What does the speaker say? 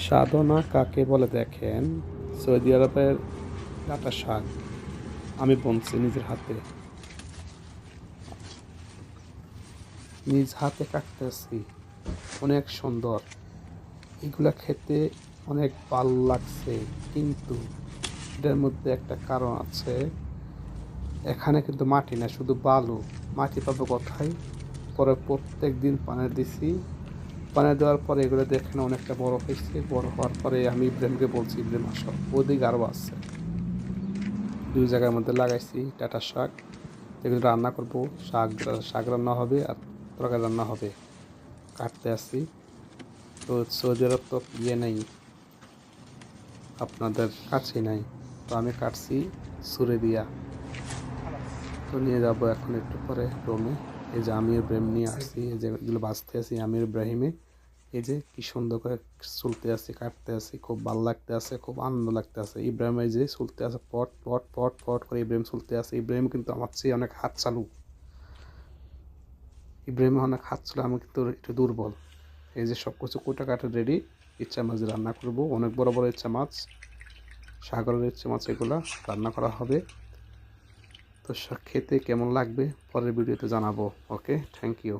সাধনা কাকে বলে দেখেন, সৌদি আরবের ডাঁটা শাক আমি বুনছি নিজ হাতে কাটতেছি, অনেক সুন্দর। এগুলা খেতে অনেক ভালো লাগছে, কিন্তু এটার মধ্যে একটা কারণ আছে। এখানে কিন্তু মাটি না, শুধু বালু। মাটি পাবো কোথায়? পরে প্রত্যেক দিন পানি দিছি। পানি দেওয়ার পরে এগুলো দেখেন অনেকটা বড় হয়েছে। বড় হওয়ার পরে আমি ইব্রাহিমকে বলছি, ইব্রাহিম আসো, ওদিকে আরও আছে। দুই জায়গার মধ্যে লাগাইছি ডাঁটা শাক। এগুলো রান্না করবো, শাক রান্না হবে আর তরকারি রান্না হবে। কাটতে আসি তো সৌদি আরব তো নেই, আপনাদের কাছে নাই, তো আমি কাটছি ছুরি দিয়া। তো নিয়ে যাব এখন একটু পরে রুমে। এই যে আমির ইব্রাহিম নিয়ে আসছি, এই যে এগুলো বাঁচতে আছি আমির ইব্রাহিমে। এই যে কি সুন্দর করে চলতে আসি, কাটতে আসি, খুব ভালো লাগতে আছে, খুব আনন্দ লাগতে আছে। ইব্রাহিম এই যে চলতে আছে, পট পট পট পট করে ইব্রাহিম চলতে আছে। ইব্রাহিম কিন্তু আমার চেয়ে অনেক হাত চালু। ইব্রাহিম অনেক হাত চালু, আমি কিন্তু একটু দুর্বল। এই যে সব কিছু কোটা কাটা রেডি। ইচ্ছা মাছ রান্না করব, অনেক বড় বড় ইচ্ছা মাছ, সাগরের ইচ্ছা মাছ, এগুলা রান্না করা হবে। তো খেতে কেমন লাগবে পরের ভিডিওতে জানাবো। ওকে, থ্যাংক ইউ।